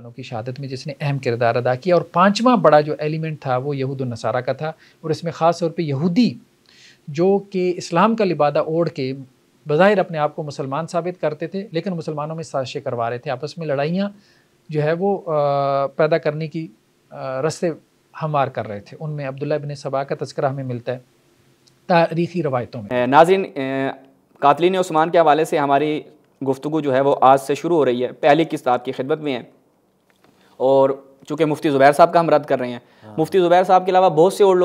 मुसलमानों की शहादत में जिसने अहम किरदार अदा किया। और पाँचवा बड़ा जो एलिमेंट था वो यहूद व नसारा का था, और इसमें ख़ास तौर पे यहूदी जो कि इस्लाम का लिबादा ओढ़ के बज़ाहिर अपने आप को मुसलमान साबित करते थे, लेकिन मुसलमानों में साजिशें करवा रहे थे, आपस में लड़ाइयाँ जो है वो पैदा करने की रास्ते हमवार कर रहे थे। उनमें अब्दुल्लाह इब्न सबा का तज़किरा हमें मिलता है तारीख़ी रवायतों में। नाज़रीन, कातलीन उस्मान के हवाले से हमारी गुफ्तगू जो है वो आज से शुरू हो रही है। पहली किस्त आपकी खिदमत में है, और चूँकि मुफ्ती ज़ुबैर साहब का हम रद्द कर रहे हैं, मुफ्ती ज़ुबैर साहब के अलावा बहुत से और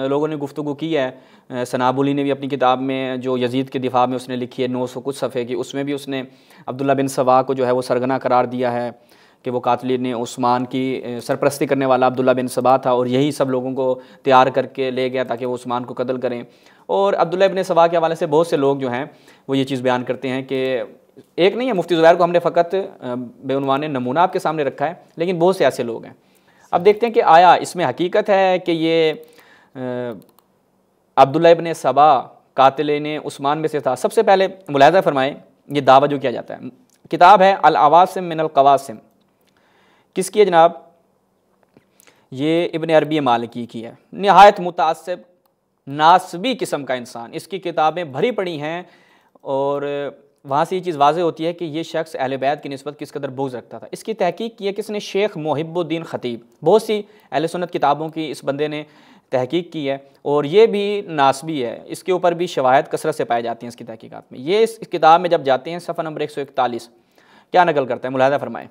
लोगों ने गुफ्तगू की है। सनाबुली ने भी अपनी किताब में जो यजीद के दिफा में उसने लिखी है 900 कुछ सफ़े की, उसमें भी उसने अब्दुल्ला बिन सबा को जो है वो सरगना करार दिया है कि वो कातलीन उस्मान की सरपरस्ती करने वाला अब्दुल्ला बिन सबा था, और यही सब लोगों को तैयार करके ले गया ताकि वो उस्मान को कत्ल करें। और अब्दुल्ला बिन सबा के हवाले से बहुत से लोग जो हैं वो ये चीज़ बयान करते हैं कि एक नहीं है, मुफ्ती ज़ुबैर को हमने फ़कत बेउनवाने नमूना आपके सामने रखा है, लेकिन बहुत से ऐसे लोग हैं। अब देखते हैं कि आया इसमें हकीकत है कि ये अब्दुल्ला इब्न सबा कातिलीन उस्मान में से था। सबसे पहले मुलाहिज़ा फरमाएं, ये दावा जो किया जाता है, किताब है अल अवासिम मिनल क़वासिम, किसकी है जनाब? ये इब्न अरबी मालिकी की है। नहायत मुतासिब नासबी किस्म का इंसान, इसकी किताबें भरी पड़ी हैं, और वहाँ से ये चीज़ वाज़ेह होती है कि ये शख्स अहले बैत की निस्बत किस कदर बुग़्ज़ रखता था। इसकी तहकीक की है किसने? शेख मुहिब्बुद्दीन ख़तीब। बहुत सी अहले सुन्नत किताबों की इस बंदे ने तहकीक की है, और ये भी नासबी है, इसके ऊपर भी शवाहिद कसरत से पाई जाती हैं इसकी तहकीकात में। ये इस किताब में जब जाते हैं सफ़ा नंबर 141 क्या नकल करता है, मुलाहिज़ा फरमाएँ।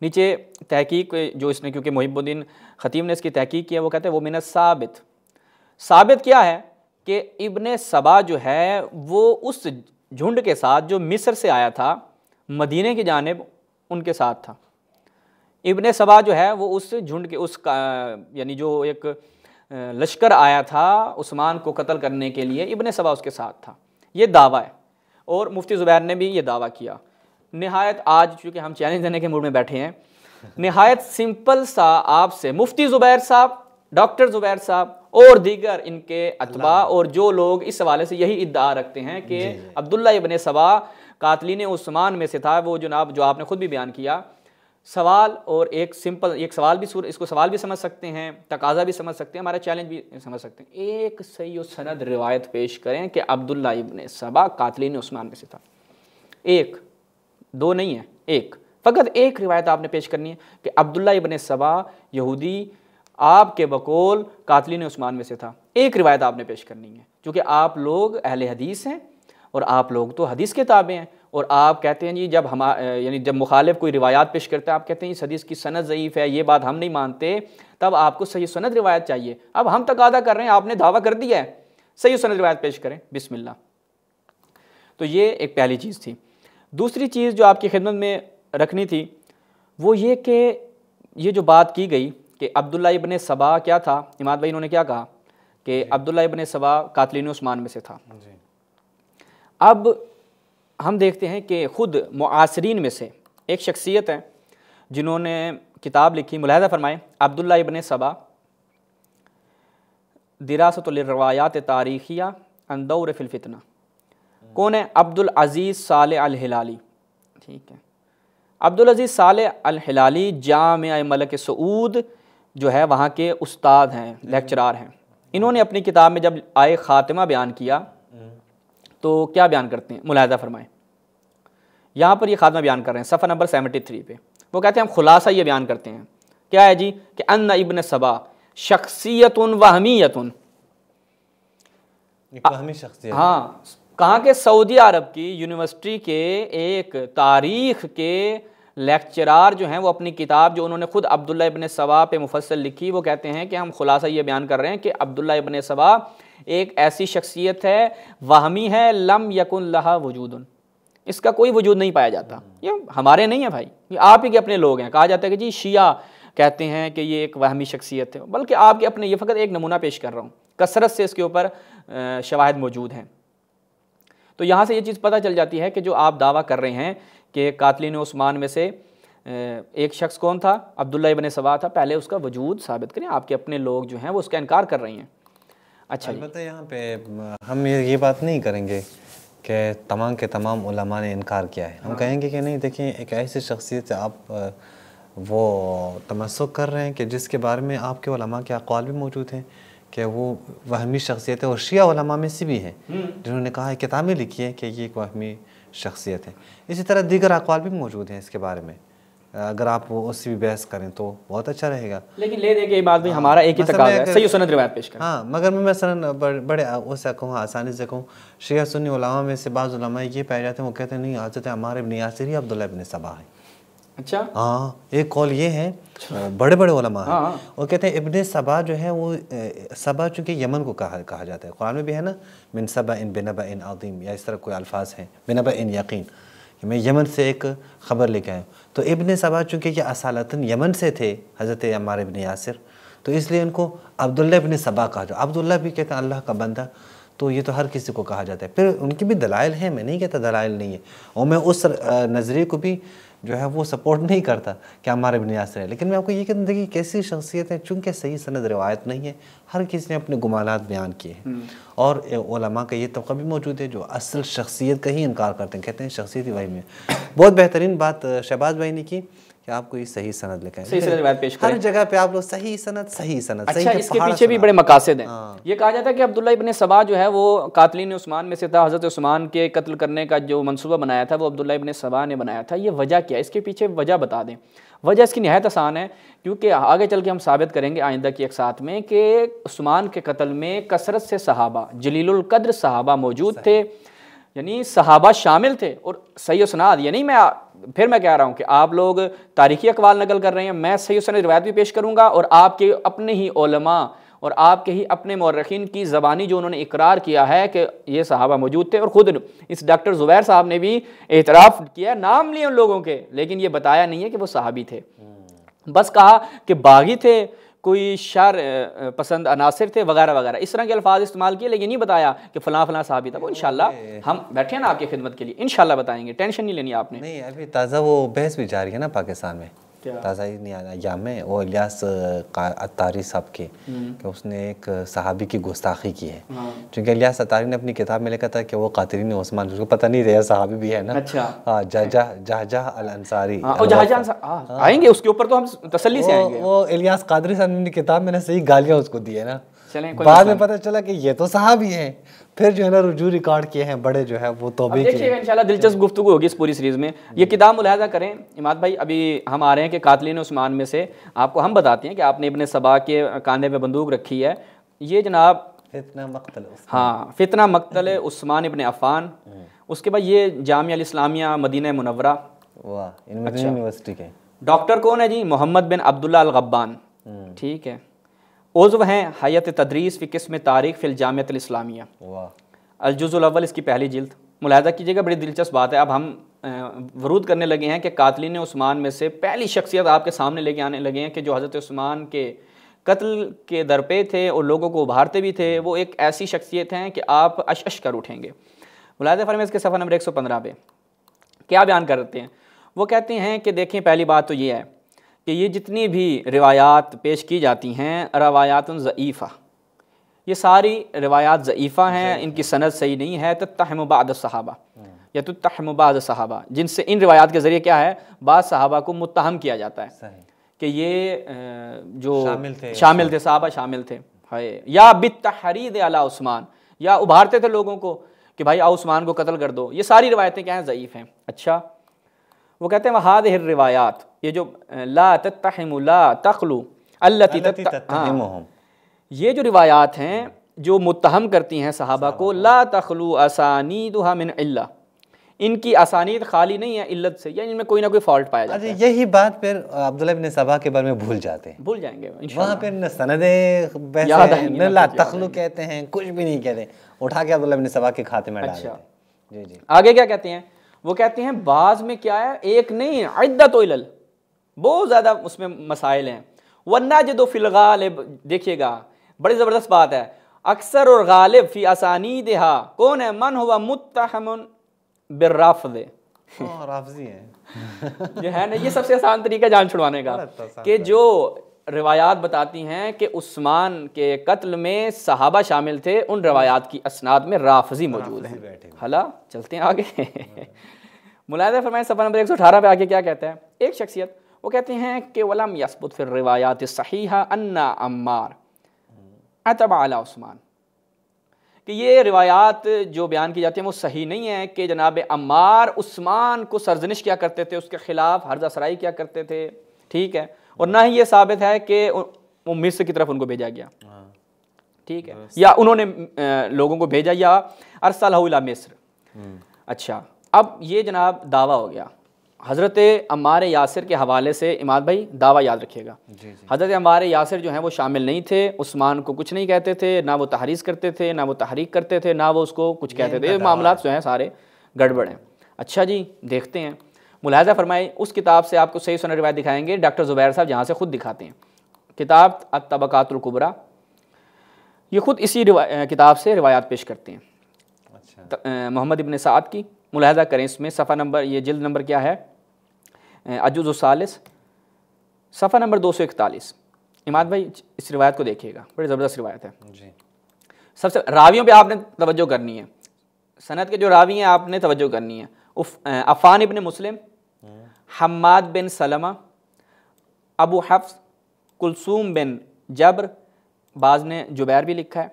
नीचे तहकीक जो इसने, क्योंकि मुहिब्बुद्दीन ख़तीब ने इसकी तहकीक किया, वो कहते हैं वो मिन साबित। साबित क्या है कि इब्ने सबा जो है वो उस झुंड के साथ जो मिस्र से आया था, मदीने की जानिब उनके साथ था। इब्ने सबा जो है वो उस झुंड के यानी जो एक लश्कर आया था उस्मान को कत्ल करने के लिए, इब्ने सबा उसके साथ था। ये दावा है, और मुफ्ती ज़ुबैर ने भी ये दावा किया। निहायत आज चूँकि हम चैलेंज देने के मूड में बैठे हैं, निहायत सिंपल सा आपसे मुफ्ती ज़ुबैर साहब, डॉक्टर ज़ुबैर साहब और दीगर इनके अतबा और जो लोग इस हवाले से यही इद्दा रखते हैं कि अब्दुल्ला इब्न सबा कातलीन उस्मान में से था, वो जनाब जो आपने ख़ुद भी बयान किया। सवाल और एक सिंपल एक सवाल भी इसको सवाल भी समझ सकते हैं, तकाजा भी समझ सकते हैं, हमारा चैलेंज भी समझ सकते हैं। एक सही सनद रिवायत पेश करें कि अब्दुल्ला इब्न सबा कातलीन उस्मान में से था। एक दो नहीं है, एक फ़कत एक रिवायत आपने पेश करनी है कि अब्दुल्ला इब्न सबा यहूदी आपके बकौल कातलीन उस्मान में से था। एक रिवायत आपने पेश करनी है, क्योंकि आप लोग अहले हदीस हैं और आप लोग तो हदीस के ताबे हैं, और आप कहते हैं जी जब यानी जब मुखालिफ कोई रिवायात पेश करता है आप कहते हैं इस हदीस की सनद ज़ईफ़ है, ये बात हम नहीं मानते, तब आपको सही सनद रिवायत चाहिए। अब हम तकादा कर रहे हैं, आपने दावा कर दिया है, सही सनद रिवायत पेश करें, बिस्मिल्लाह। तो ये एक पहली चीज़ थी। दूसरी चीज़ जो आपकी खिदमत में रखनी थी वो ये कि ये जो बात की गई कि अब्दुल्ला इब्न सबा क्या था, इमाद भाई इन्होंने क्या कहा कि अब्दुल्ला इब्न सबा कातलीन उस्मान में से था। अब हम देखते हैं कि ख़ुद मुआसरीन में से एक शख्सियत है जिन्होंने किताब लिखी, मुलाहिज़ा फरमाएँ, अब्दुल्ला इब्न सबा दिरासतुल रवायात तारीख़िया अन दौर फिल फितना। कौन है? अब्दुल अज़ीज़ साले अल हिलाली। ठीक है, अब्दुल अज़ीज़ साले अल हिलाली जामिया मलिक सऊद जो है वहाँ के उस्ताद हैं, लेक्चरार हैं। इन्होंने अपनी किताब में जब आए ख़ातिमा बयान किया तो क्या बयान करते हैं, मुलाहिज़ा फरमाएँ। यहाँ पर ये ख़ातिमा बयान कर रहे हैं सफ़ा नंबर 73 पे। वो कहते हैं हम खुलासा ये बयान करते हैं, क्या है जी, कि अन्ना इब्न सबा शख्सियतुन वहमियतुन, वहमी शख्सियत। हाँ, कहाँ के? सऊदी अरब की यूनिवर्सिटी के एक तारीख़ के लेक्चरार जो हैं वो अपनी किताब जो उन्होंने ख़ुद अब्दुल्ला इब्न सबा पे मुफस्सल लिखी, वो कहते हैं कि हम खुलासा ये बयान कर रहे हैं कि अब्दुल्ला इब्न सबा एक ऐसी शख्सियत है, वहमी है, लम यकुन लहा वजूदुन, इसका कोई वजूद नहीं पाया जाता। ये हमारे नहीं है भाई, ये आप ही के अपने लोग हैं। कहा जाता है कि जी शिया कहते हैं कि ये एक वहमी शख्सियत है, बल्कि आपके अपने, ये फ़कत एक नमूना पेश कर रहा हूँ, कसरत से इसके ऊपर शवाहिद मौजूद हैं। तो यहाँ से ये चीज़ पता चल जाती है कि जो आप दावा कर रहे हैं कि कातलीन उस्मान में से एक शख्स कौन था, अब्दुल्ला इब्न सबा था, पहले उसका वजूद साबित करें। आपके अपने लोग जो हैं वो उसका इनकार कर रहे हैं। अच्छा, अलबत्ता यहाँ पे हम ये बात नहीं करेंगे कि तमाम के तमाम उलमा ने इनकार किया है। हम कहेंगे कि नहीं, देखिए एक ऐसी शख्सियत आप वो तमस्सुक कर रहे हैं कि जिसके बारे में आपके उलमा के अक़वाल भी मौजूद हैं कि वो वहमी शख्सियत है, और शिया उलमा में से भी हैं जिन्होंने कहा है, किताबें लिखी हैं कि ये एक वहमी शख्सियत है। इसी तरह दीगर अक़वाल भी मौजूद हैं इसके बारे में, अगर आप वो उससे भी बहस करें तो बहुत अच्छा रहेगा। लेकिन ले दे के बात भी हमारा एक ही तकाज़ा है, सही सनद रिवायत पेश करें। हाँ, मगर मैं मसलन बड़े उससे कहूँ, आसानी से कहूँ, शिया सुन्नी उलमा में से बाज़ उलमा ये पाए जाते हैं, वो कहते हैं नहीं, हज़रत अम्मार इब्न यासिर ही अब्दुल्लाह इब्न सबा है। अच्छा, हाँ, एक कौल ये है, बड़े बड़े उलमा हैं, वो कहते हैं इब्न सबा जो है वो सबा चूँकि यमन को कहा जाता है, कुरान में भी है ना, मिन सबा इन बिनबा इन अज़ीम, या इस तरह कोई अल्फाज हैं, बिनबा इन यकीन, कि मैं यमन से एक ख़बर लेके आया। तो इब्न सबा चूँकि ये असालतन यमन से थे, हज़रत अम्मार इब्न यासिर, तो इसलिए इनको अब्दुल्लाह इब्न सबा कहा जाता। अब्दुल्लाह भी कहते हैं अल्लाह का बंदा, तो ये तो हर किसी को कहा जाता है। फिर उनकी भी दलाइल हैं, मैं नहीं कहता दलाइल नहीं है, और मैं उस नज़रिए को भी जो है वो सपोर्ट नहीं करता कि अम्मार इब्न यासिर है। लेकिन मैं आपको ये कहता हूँ कि कैसी शख्सियत है, चूँकि सही सनद रिवायत नहीं है, हर किसी ने अपने गुमानात बयान किए हैं, और उलमा का ये तबका भी मौजूद है जो असल शख्सियत का ही इनकार करते हैं, कहते हैं शख्सियत ही वही में। बहुत बेहतरीन बात शहबाज भाई ने की कि आपको ये सही सनद लिखा है, सही सनद रिवायत पेश करें। हर जगह पे आप लोग सही सनद सही सनद। अच्छा, इसके पीछे भी बड़े मकासद हैं। ये कहा जाता है कि अब्दुल्लाह इब्न सबा जो है वो कातिलीन उस्मान में से था, हज़रत उस्मान के कत्ल करने का जो मंसूबा बनाया था वो अब्दुल्लाह इब्न सबा ने बनाया था। ये वजह क्या है, इसके पीछे वजह बता दें। वजह इसकी नहायत आसान है, क्योंकि आगे चल के हम साबित करेंगे आइंदा की एक साथ में कि उस्मान के कत्ल में कसरत से सहाबा, जलीलुल कद्र सहाबा मौजूद थे, यानी सहाबा शामिल थे। और सही सनाद, यानी मैं कह रहा हूँ कि आप लोग तारीखी अकवाल नकल कर रहे हैं, मैं सही सनद रिवायत भी पेश करूँगा, और आपके अपने ही उलमा और आपके ही अपने मौरखीन की ज़बानी जो उन्होंने इकरार किया है कि ये सहाबा मौजूद थे। और ख़ुद इस डॉक्टर ज़ुबैर साहब ने भी एतराफ़ किया, नाम लिए उन लोगों के, लेकिन ये बताया नहीं है कि वो सहाबी थे, बस कहा कि बागी थे, कोई शर पसंद अनासिर थे, वगैरह वगैरह, इस तरह के अल्फाज इस्तेमाल किए, लेकिन नहीं बताया कि फ़लाँ फ़लाँ साहबी था। वो इंशाल्लाह हम बैठे हैं ना आपकी खिदमत के लिए, इंशाल्लाह बताएंगे, टेंशन नहीं लेनी आपने। नहीं, अभी ताज़ा वो बहस भी जारी है ना पाकिस्तान में, ताज़ा ही नहीं आया या में, वो इलियास अत्तारी साहब के कि उसने एक सहाबी की गुस्ताखी की है, क्योंकि इलियास अत्तारी ने अपनी किताब में लिखा था कि वो कातिलीन उस्मान, उसको पता नहीं रहा सहाबी भी है ना। अच्छा, हाँ, जहजह अल अंसारी, आएंगे उसके ऊपर तो हम तसल्ली से आएंगे। वो इलियास कादरी साहब ने अपनी किताब में ना सही गालियाँ उसको दी है ना, बाद में पता चला कि ये तो सहाबी हैं, फिर जो है ना रुजू रिकॉर्ड किए हैं बड़े जो है वो तौबे किए। देखिएगा इंशाल्लाह दिलचस्प गुफ्तगू होगी इस पूरी सीरीज़ में। ये किताब मुलाहिज़ा करें इमाद भाई, अभी हम आ रहे हैं कि कातिलीन उस्मान में से आपको हम बताते हैं कि आपने इब्न सबा के कांधे पे बंदूक रखी है, ये जनाब फितना मक्तल, हाँ, फितना मक्तल उस्मान इब्न अफ़ान। उसके बाद ये जामिया अल इस्लामिया मदीना मुनव्वरा, वाह, यूनिवर्सिटी के डॉक्टर कौन है जी, मोहम्मद बिन अब्दुल्ला अल गब्बान, ठीक है। उज़्व हैं हयत तदरीस फ़ी क़िस्म तारीख़ फ़िल जामियत अल इस्लामिया, अल-जुज़्उल अव्वल, इसकी पहली जिल्द। मुलाहिज़ा कीजिएगा, बड़ी दिलचस्प बात है। अब हम वरूद करने लगे हैं कि कातिलीन उस्मान में से पहली शख्सियत आपके सामने लेके आने लगे हैं कि जो हज़रत उस्मान के कत्ल के दर पे थे और लोगों को उभारते भी थे। वो एक ऐसी शख्सियत हैं कि आप अश कर उठेंगे। मुलाहिज़ा फरमाइए इसके सफ़ा नंबर 115 पे क्या बयान करते हैं। वो कहते हैं कि देखें, पहली बात तो ये है कि ये जितनी भी रिवायात पेश की जाती हैं रवायातुन ज़ईफ़ा, ये सारी रिवायात ज़ईफ़ा हैं, इनकी सनद सही नहीं है। तत्तहमु बाद सहाबा या तत्तहमु बाद सहाबा, जिनसे इन रिवायात के ज़रिए क्या है, बाद सहाबा को मुत्तहम किया जाता है कि ये जो शामिल थे सहाबा शामिल थे, है या बित्तहरीद अला उस्मान, या उभारते थे लोगों को कि भाई आओ उस्मान को कत्ल कर दो। ये सारी रिवायतें क्या हैं, ज़ईफ़ हैं। अच्छा, वो कहते हैं वहादिहिर रिवायात, ये जो ला तत्तहिमु ला तख्लु अल्लती तत्तहिमुहुम, ये जो रिवायात हैं जो मुत्तहम करती हैं सहाबा को, ला तख्लु असानीदुहा मिन इल्ला, इनकी असानीद खाली नहीं है इल्लत से, यानी इनमें कोई ना कोई फॉल्ट पाया जाता है। यही बात फिर अब्दुल्ला इब्न सबा के बारे में भूल जाते हैं, भूल जाएंगे वहाँ पे न सनदे न ला तख्लु कहते हैं, कुछ भी नहीं कहते, उठा के अब्दुल्ला इब्न सबा के खाते में डाल देते हैं। जी जी, आगे क्या कहते हैं, वो कहते हैं बाज में क्या है, एक नहीं इद्दत इल्ल, बहुत ज़्यादा उसमें मसाइल हैं। वन्ना जो फिल गालिब, देखिएगा बड़ी ज़बरदस्त बात है, अक्सर और गालिब फ़ी असानीदिहा कौन है, मन हुआ मुत्तहमुन बिर्राफ़िज़, राफ़िज़ी है जो है ना, ये सबसे आसान तरीका जान छुड़वाने का कि जो रिवायात बताती हैं कि उस्मान के कत्ल में सहाबा शामिल थे, उन रिवायात की असनाद में राफ़िज़ी मौजूद हैं। हला चलते हैं आगे। मुलाहिज़ा फरमाएं सफ़ा नंबर 118 पे आके क्या कहता है, एक शख्सियत, वो कहते हैं कि वलम यसबुत फिर रिवायात सहीहा अन्ना अम्मार अतबा अला उस्मान, कि ये रिवायात जो बयान की जाती हैं वो सही नहीं है कि जनाब अम्मार उस्मान को सरजनिश क्या करते थे, उसके ख़िलाफ़ हर्जा सराई क्या करते थे, ठीक है। और ना ही ये साबित है कि वो मिस्र की तरफ उनको भेजा गया, ठीक है, या उन्होंने लोगों को भेजा या अरसलहु इला मिस्र। अच्छा, अब ये जनाब दावा हो गया। हज़रत अम्मार यासिर के हवाले से इमाद भाई दावा याद रखिएगा, हज़रत अम्मार यासिर जो हैं वो शामिल नहीं थे, उस्मान को कुछ नहीं कहते थे, ना वो तहरीस करते थे, ना वो तहरीक करते थे, ना वो उसको कुछ कहते थे। मामलात जो हैं सारे गड़बड़ हैं। अच्छा जी, देखते हैं, मुलाहजा फरमाए, उस किताब से आपको सही सुनहरी रिवायत दिखाएंगे डॉक्टर ज़ुबैर साहब, जहाँ से ख़ुद दिखाते हैं। किताब अत-तबक़ातुल कुबरा, ये ख़ुद इसी किताब से रिवायात पेश करते हैं। अच्छा, मोहम्मद इब्न साद की, मुलाहजा करें इसमें सफ़ा नंबर, ये जिल्द नंबर क्या है, अजुज़ सालिस, सफ़ा नंबर 241। इमाद भाई इस रिवायत को देखिएगा, बड़ी ज़बरदस्त रिवायत है जी। सबसे रावियों पे आपने तवज्जो करनी है, सनद के जो रावी हैं आपने तवज्जो करनी है। अफ़ान इब्न मुस्लिम, हम्माद बिन सलमा, अबू हफ्स, कुलसूम बिन जब्र, बाज़ ने जुबैर भी लिखा है।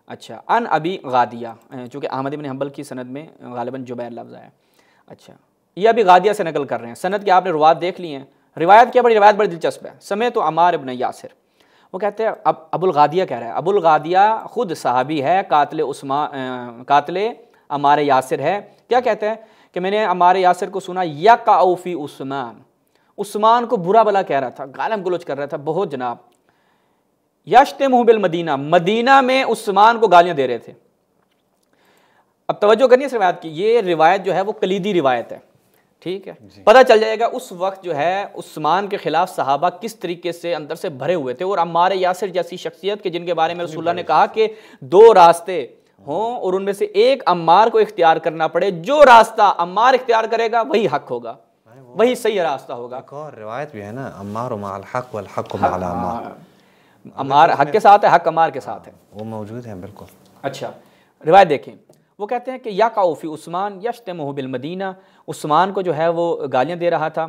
अच्छा, अन अबी गादिया, चूँकि अहमद इब्न हम्बल की सनद में गालिबन जुबैर लफ्ज़ आया। अच्छा, ये अभी गादिया से नकल कर रहे हैं। सनद के आपने रुवात देख लिए हैं। रिवायत क्या, बड़ी रिवायत बड़ी दिलचस्प है। समय तो अम्मार इब्न यासिर, वो कहते हैं, अब अबुल गादिया कह रहा है, अबुल गादिया खुद सहाबी है, कातिल अम्मार यासिर है। क्या कहते हैं कि मैंने अम्मार यासिर को सुना यक़अफ़ी उस्मान, उस्मान को बुरा भला कह रहा था, गालम गलोच कर रहा था बहुत जनाब। यश्तमुहु बिल मदीना, मदीना में उस्मान को गालियां दे रहे थे। अब तवज्जो करनी है इस रिवायत की, ये रिवायत जो है वो कलीदी रिवायत है, ठीक है। पता चल जाएगा उस वक्त जो है उस्मान के खिलाफ सहाबा किस तरीके से अंदर से भरे हुए थे। और अम्मार यासिर जैसी शख्सियत के जिनके बारे में रसूलुल्लाह ने कहा कि दो रास्ते हों और उनमें से एक अम्मार को इख्तियार करना पड़े, जो रास्ता अम्मार इख्तियार करेगा वही हक होगा, वही सही रास्ता होगा। एक और रिवायत भी है ना, अम्मार मअल हक वल हक मअल अम्मार, अम्मार हक के साथ है, हक अम्मार के साथ है, वो मौजूद है बिल्कुल। अच्छा, रिवायत देखें, वो कहते हैं कि यक़अफ़ी उस्मान यश्तमुहु बिल मदीना, उस्मान को जो है वो गालियाँ दे रहा था।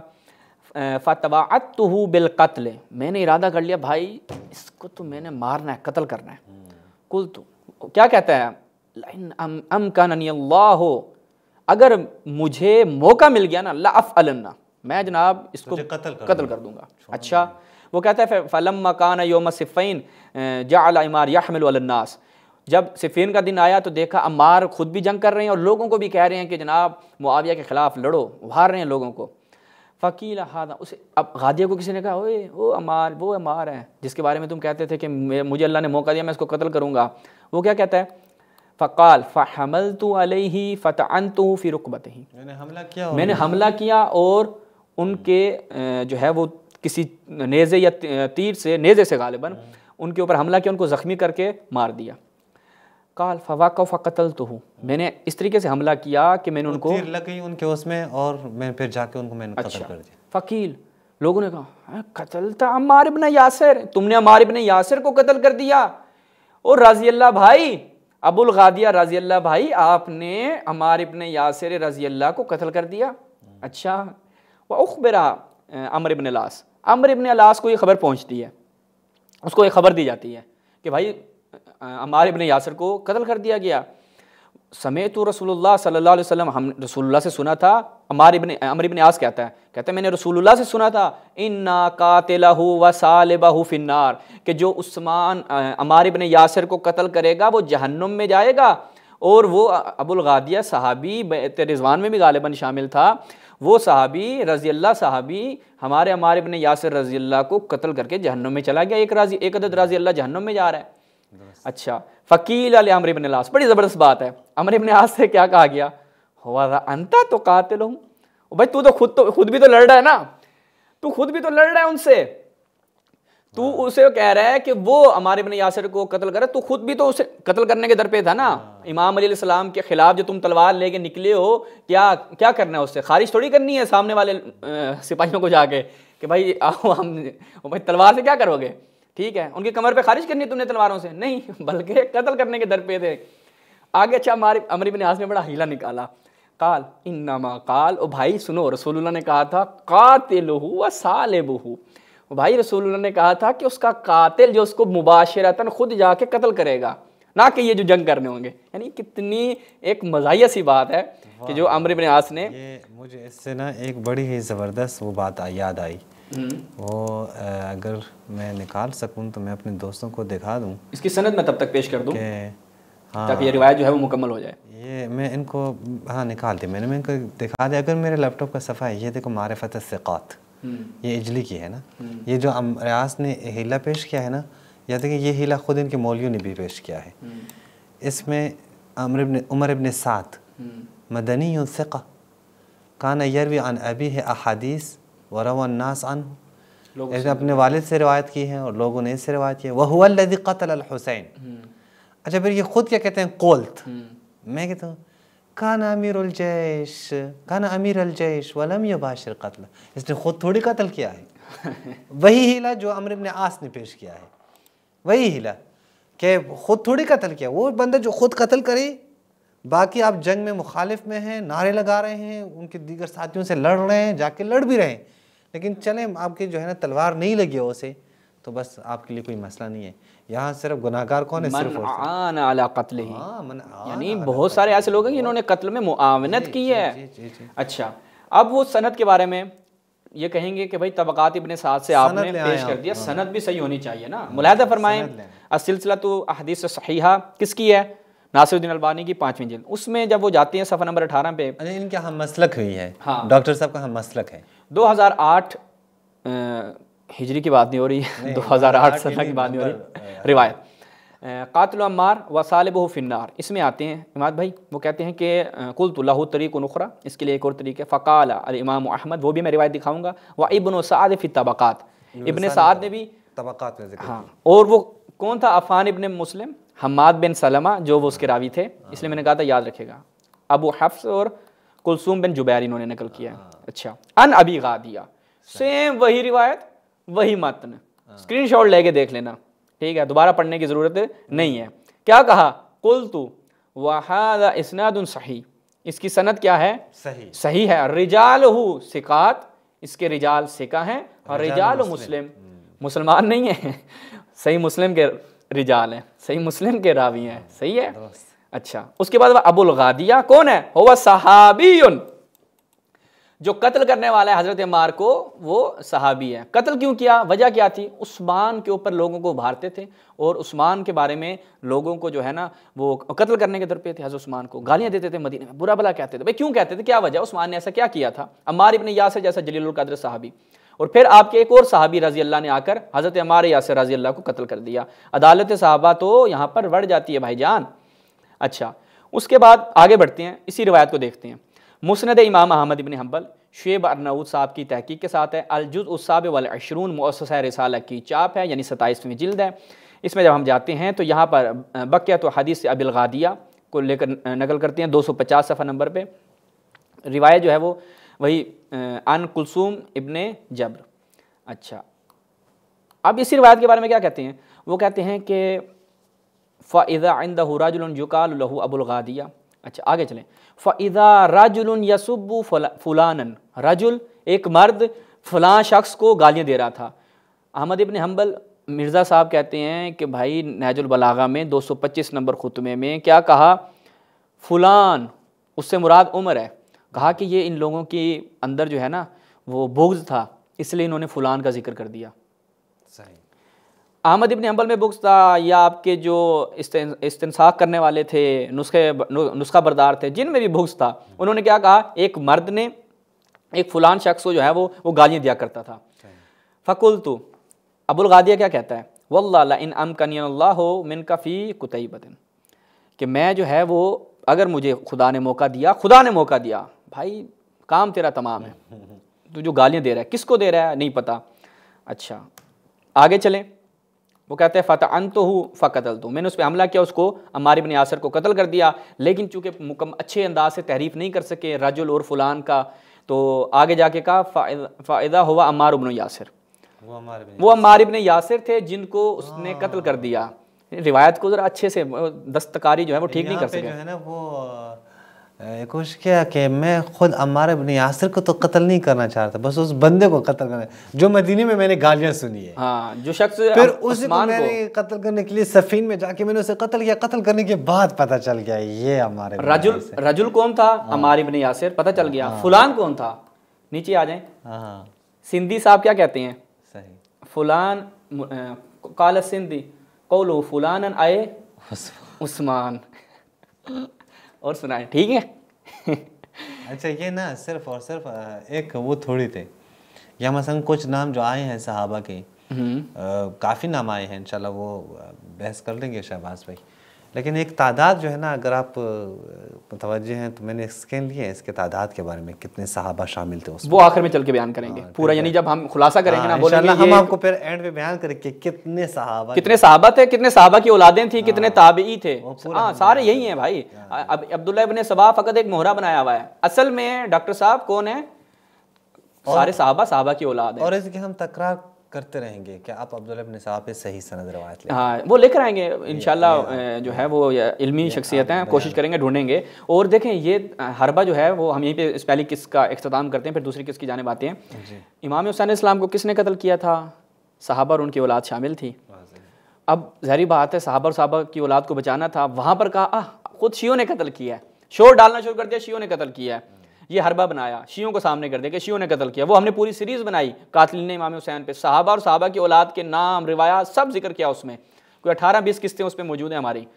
फ़तवाअतुहु बिल क़त्ल, मैंने इरादा कर लिया भाई इसको तो मैंने मारना है, कत्ल करना है। कुल तो क्या कहता है, लाइन अमकाननी अल्लाह, अगर मुझे मौका मिल गया ना लअफ़अलन्ना, मैं जनाब इसको कत्ल कर दूंगा। अच्छा, वो कहता है फ़लम्मा कान यौम सिफ़्फ़ीन जअल अम्मार यहमिलु अलन्नास, जब सिफ़ीन का दिन आया तो देखा अम्मार खुद भी जंग कर रहे हैं और लोगों को भी कह रहे हैं कि जनाब मुआविया के ख़िलाफ़ लड़ो, उभार रहे हैं लोगों को। फ़कील हादा, उसे अब गादिया को किसी ने कहा, ओए वो अम्मार है जिसके बारे में तुम कहते थे कि मुझे अल्लाह ने मौका दिया मैं इसको कत्ल करूँगा। वो क्या कहता है, फ़क़ाल फ़हमलतु अलैहि फ़तअनतुहु फ़ी रुकबतिही, मैंने हमला किया और उनके जो है वो किसी नेज़े या तीर से, नेज़े से गालिबन उनके ऊपर हमला किया, उनको ज़ख्मी करके मार दिया। काल फ़वाक़अ फ़क़तलतुहु, मैंने इस तरीके से हमला किया कि मैंने उनको तीर लग गई उनके उसमें और मैं फिर जाके उनको मैंने कत्ल कर दिया। फ़कील, लोगों ने कहा क़तलता अम्मार इब्न यासिर, तुमने अम्मार इब्न यासिर को कत्ल कर दिया। और रज़ी अल्लाह भाई, अबुल गादिया रज़ी अल्लाह भाई, आपने अम्मार इब्न यासिर रज़ी अल्लाह को कत्ल कर दिया। अच्छा, व उख़बिरा अम्र इब्न अलास, अम्र इब्न अलास को ये खबर पहुँचती है, उसको एक खबर दी जाती है कि भाई अम्मार इब्न यासिर को कत्ल कर दिया गया। समेतु रसूलुल्लाह सल्लल्लाहु अलैहि वसल्लम, हम रसूलुल्लाह से सुना था। अम्र इब्न आस कहता है मैंने रसूलुल्लाह से सुना था, इन्ना कातिलहु व सालिबहु फिन्नार, कि जो उस्मान अम्मार इब्न यासिर को कत्ल करेगा वो जहन्नुम में जाएगा। और वो अबुल गादिया सहाबी रिज़वान में भी गालिबन शामिल था, वो सहाबी रज़ी अल्लाह सहाबी हमारे अम्मार इब्न यासिर रज़ी अल्लाह को कत्ल करके जहन्नुम में चला गया। एक अदद रज़ी अल्लाह जहन्नुम में जा रहा है। अच्छा, फ़कील अल अम्र इब्न आस, बड़ी ज़बरदस्त बात है। अम्र इब्न आस से क्या कहा गया, हुआ अंता तो कातिल हूँ, भाई तू तो खुद भी तो लड़ रहा है ना, तू खुद भी तो लड़ रहा है उनसे, तू उसे कह रहा है कि वो अम्मार इब्न यासिर को कत्ल करे, तू खुद भी तो उसे कत्ल करने के दर पे था ना। इमाम अली अलैहिस्सलाम के खिलाफ जो तुम तलवार लेके निकले हो, क्या करना है उससे, खारिज थोड़ी करनी है सामने वाले सिपाहियों को जाके कि भाई आओ हम, भाई तलवार से क्या करोगे, ठीक है, उनकी कमर पे खारिज करनी तुमने तलवारों से, नहीं बल्कि कत्ल करने के दर पे थे आगे। अच्छा, अम्र इब्न आस ने बड़ा हीला निकाला, काल इन्नमा काल, ओ भाई सुनो, रसूलुल्लाह ने कहा था कातिलुहु व सालिबुहु, भाई रसूलुल्लाह ने कहा था कि उसका कातिल जो उसको मुबाशिरतन खुद जाके कत्ल करेगा, ना कि ये जो जंग करने होंगे। यानी कितनी एक मज़ाहिया सी बात है कि जो अम्र इब्न आस ने, ये मुझे इससे ना एक बड़ी ही ज़बरदस्त वो बात याद आई। वो अगर मैं निकाल सकूं तो मैं अपने दोस्तों को दिखा दूं, इसकी सनद मैं तब तक पेश कर दूं हाँ, ताकि ये रिवायत जो है वो मुकम्मल हो जाए। ये मैं इनको हाँ निकाल दी मैंने, मैं इनको दिखा दिया। अगर मेरे लैपटॉप का सफ़ा है, ये देखो मारिफत सिक़ात, ये इजली की है ना। ये जो रियास ने हीला पेश किया है ना, या देखिए ये हीला ख़ुद इनके मौलवियों ने भी पेश किया है। इसमें उमर इब्न साद मदनी सिक़ा कान यरवी अन अबी है अहादीस व रवा अन्नास अन्हु, इसने अपने वालिद से रिवायत की है और लोगों ने इससे रिवायत की है। वह हुवा अल्लज़ी क़तल अल हुसैन। अच्छा, फिर ये खुद क्या कहते हैं, कोल्त। मैं कहता हूँ काना अमीरुल जैश, काना अमीर अल जैश वलम युबाशिर क़त्ल, इसने खुद थोड़ी कत्ल किया है। वही हीला जो अम्र इब्न आस ने पेश किया है, वही हीला कि खुद थोड़ी कत्ल किया। वो बंदा जो खुद कत्ल करे, बाकी आप जंग में मुखालिफ में हैं, नारे लगा रहे हैं, उनके दीगर साथियों से लड़ रहे हैं, जाके लड़ भी रहे हैं, लेकिन चलें आपकी जो है ना तलवार नहीं लगी हो उसे, तो बस आपके लिए कोई मसला नहीं है। यहाँ सिर्फ गुनाहगार कौन है, सिर्फ मन अला क़त्लिही, यानी बहुत सारे ऐसे लोग हैं जिन्होंने कत्ल में मुआवनत की है। अच्छा, अब वो सनद के बारे में ये कहेंगे कि भाई तबक़ात इब्न साद से आपने पेश कर दिया, सनद भी सही होनी चाहिए ना। मुलाहिज़ा फरमाएं अस-सिलसिलतु अहदीस सहीहा किसकी है, नासिरुद्दीन अलबानी की 5वीं जिल्द। उसमें जब वो जाते हैं सफ़ा नंबर 18 पे, इनका हम मसलक हुई है, हाँ, डॉक्टर साहब का हम मसलक है। 2008 हिजरी की बात नहीं हो रही है, 2008 सना की बात नहीं हो रही रिवायत। कातिल अम्मार व सालिबुहु फिन्नार, इसमें आते हैं इमाद भाई, वो कहते हैं कि कुल्तु लहु तरीक़ुन उख़रा, इसके लिए एक और तरीक़ा है। फ़क़ाल अल इमाम अहमद, वो भी मैं रिवायत दिखाऊंगा। व इब्न साद फ़ी तबक़ात, इब्न साद ने भी तबक़ात में ज़िक्र, हाँ। और वो कौन था, अफ़ान इब्न मुस्लिम, हम्माद बिन सलमा जो वो उसके रावी थे, इसलिए मैंने कहा था याद रखेगा। अबू हफ्स और कुलसूम बिन जुबैर इन्होंने नकल किया है। अच्छा, अन अबी गादिया, सेम वही रिवायत वही मतन, स्क्रीनशॉट लेके देख लेना, ठीक है, दोबारा पढ़ने की ज़रूरत नहीं है। क्या कहा, कुल्तु वहादा इस्नादुन सही, इसकी सनद क्या है, सही, सही है। रिजालहु सिकात, इसके रिजाल सिका हैं, और रिजाल मुस्लिम, मुसलमान नहीं है, सही मुस्लिम के रिजाल हैं, सही मुस्लिम के रावी हैं, सही है। अच्छा, उसके बाद अबुल गादिया कौन है, हुवा सहाबीयुन, जो कत्ल करने वाला है हज़रत अम्मार को, वो सहाबी है। कत्ल क्यों किया, वजह क्या थी, उस्मान के ऊपर लोगों को उभारते थे और उस्मान के बारे में लोगों को जो है ना वो कत्ल करने के दर पे थे। हज़रत उस्मान को गालियाँ देते थे, मदीने में बुरा भला कहते थे। भाई क्यों कहते थे, क्या वजह, उस्मान ने ऐसा क्या किया था। अम्मार इब्न यासिर जैसा जलीलुल कद्र सहाबी, और फिर आपके एक और सहाबी रज़ी अल्लाह ने आकर हज़रत अम्मार यासिर रज़ी अल्लाह को कत्ल कर दिया। अदालत सहाबा तो यहाँ पर बढ़ जाती है भाईजान। अच्छा, उसके बाद आगे बढ़ते हैं, इसी रिवायत को देखते हैं। मुस्नद इमाम अहमद इब्न हम्बल, शुएब अर्नाऊद साहब की तहकीक के साथ है। अल-जुज़ उस-साबिअ वल अशरून मुअस्ससा रिसाला की चाप है, यानी 27वीं जिल्द है। इसमें जब हम जाते हैं तो यहाँ पर बक़िया तो हदीस अबिल गादिया को लेकर नकल करते हैं 250 सफ़ा नंबर पे। रिवायत जो है वो वही अन कुलसूम इब्ने जब्र। अच्छा, अब इसी रिवायत के बारे में क्या कहते हैं, वो कहते हैं कि फ़इज़ा इंदहु रजुलन युक़ालु लहु अबुल गादिया। अच्छा, आगे चलें। फ़इज़ा रजुलन यसुब्बु फुलानन, रजुल एक मर्द फ़लाँ शख्स को गालियाँ दे रहा था। अहमद इब्न हम्बल मिर्ज़ा साहब कहते हैं कि भाई नहजुल बलागा में 225 नंबर खुतमे में क्या कहा, फ़ुलान, उससे मुराद उमर है। कहा कि ये इन लोगों के अंदर जो है ना वो बुग़्ज़ था, इसलिए इन्होंने फ़ुलान का जिक्र कर दिया। सही, अहमद इब्न हम्बल में बुग़्ज़ था, या आपके जो इस्तिंसाक करने वाले थे, नुस्खा बरदार थे, जिनमें भी बुग़्ज़ था, उन्होंने क्या कहा, एक मर्द ने एक फ़ुलान शख्स को जो है वो गालियाँ दिया करता था। फ़कुल्तु, अबुल गादिया क्या कहता है, वल्लाह ला इन अमकनियल्लाहु मिनका फ़ी कुतैबतिन, कि मैं जो है वो अगर मुझे खुदा ने मौका दिया, भाई काम तेरा तमाम है, तू जो गालियाँ दे रहा है किसको दे रहा है नहीं पता। अच्छा, आगे चलें। वो कहते हैं फ़तअन्तुहु फ़क़तलतु, मैंने उस पर हमला किया, उसको अम्मार इब्न यासिर को कत्ल कर दिया, लेकिन चूँकि अच्छे अंदाज से तहरीफ़ नहीं कर सके रजुल और फ़ुलान का, तो आगे जाके कहा फ़ाइदा हुआ अम्मार इब्न यासिर, वो अम्मार इब्न यासिर थे जिनको उसने कत्ल कर दिया। रिवायत को ज़रा अच्छे से दस्तकारी जो है वो ठीक नहीं कर सके। जो है ना वो कुछ किया कि मैं खुद अम्मार इब्न यासिर को तो कत्ल नहीं करना चाह रहा था, बस उस बंदे को कत्ल करना जो मदीने में मैंने गालियाँ सुनी है। हाँ, जो शख्स फिर उसी को मैंने कत्ल करने के लिए सफीन में जाके मैंने उसे कत्ल किया। कत्ल करने के बाद पता चल गया ये हमारे रजुल कौन था, अम्मार इब्न यासिर, पता चल गया। फुलान कौन था, नीचे आ जाए। हाँ, सिंधी साहब क्या कहते हैं, सही, फुलान काल सिंधी कौलो फुलान आए उस्मान। और सुनाए, ठीक है। अच्छा, ये ना सिर्फ और सिर्फ एक वो थोड़ी थे, या मसलन कुछ नाम जो आए हैं सहाबा के, काफ़ी नाम आए हैं, इंशाल्लाह वो बहस कर लेंगे शहबाज भाई। लेकिन एक तादाद जो है ना, अगर आप मुतवज्जे हैं तो मैंने स्कैन लिए इसके तादाद के बारे में, कितने सहाबा शामिल थे उसमें, वो आखिर में चल के बयान करेंगे पूरा, यानी जब हम खुलासा करेंगे ना, बोलेंगे हम आपको फिर एंड पे बयान करेंगे कितने सहाबा थे, कितने सहाबा की औलादें थी, कितने ताबई थे। हाँ, सारे यही हैं भाई। अब अब्दुल्लाह इब्न सबा फकत एक मोहरा बनाया हुआ है, असल में डॉक्टर साहब कौन है, सारे सहाबा की औलाद है। और इसकी हम तकरार करते रहेंगे कि आप अब्दुल्लाह इब्न सबाह पे सही सनद रवायत ले। हाँ, वो लेकर आएंगे इंशाल्लाह, जो है वो इल्मी शख्सियत हैं, कोशिश करेंगे ढूंढेंगे। और देखें ये हरबा जो है वो हम यहीं पे इस पहली किस का इख्तिताम करते हैं, फिर दूसरी किस की जानिब आते हैं। इमाम हुसैन इस्लाम को किसने कत्ल किया था, सहाबा और उनकी औलाद शामिल थी। अब ज़ाहिर बात है सहाबा और सहाबा की औलाद को बचाना था, वहाँ पर कहा खुद शियों ने कत्ल किया है, शोर डालना शुरू कर दिया, शियों ने कत्ल किया है। ये हरबा बनाया, शियों को सामने कर दिया कि शियों ने कत्ल किया। वो हमने पूरी सीरीज़ बनाई कातिलीन इमाम हुसैन पे, सहाबा और सहाबा की औलाद के नाम रिवायात सब जिक्र किया उसमें, कोई 18-20 किस्तें उस पर मौजूद हैं हमारी।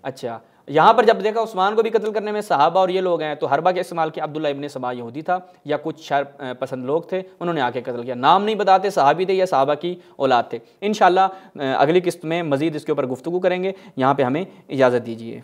अच्छा, यहाँ पर जब देखा उस्मान को भी कत्ल करने में सहाबा और ये लोग हैं, तो हरबा के इस्तेमाल किया। अब्दुल्ला इब्न सबा यहूदी था या कुछ शर पसंद लोग थे, उन्होंने आके कत्ल किया। नाम नहीं बताते सहाबी थे या सहाबा की औलाद थे। इंशाअल्लाह अगली किस्त में मज़ीद इसके ऊपर गुफ्तगू करेंगे। यहाँ पर हमें इजाज़त दीजिए।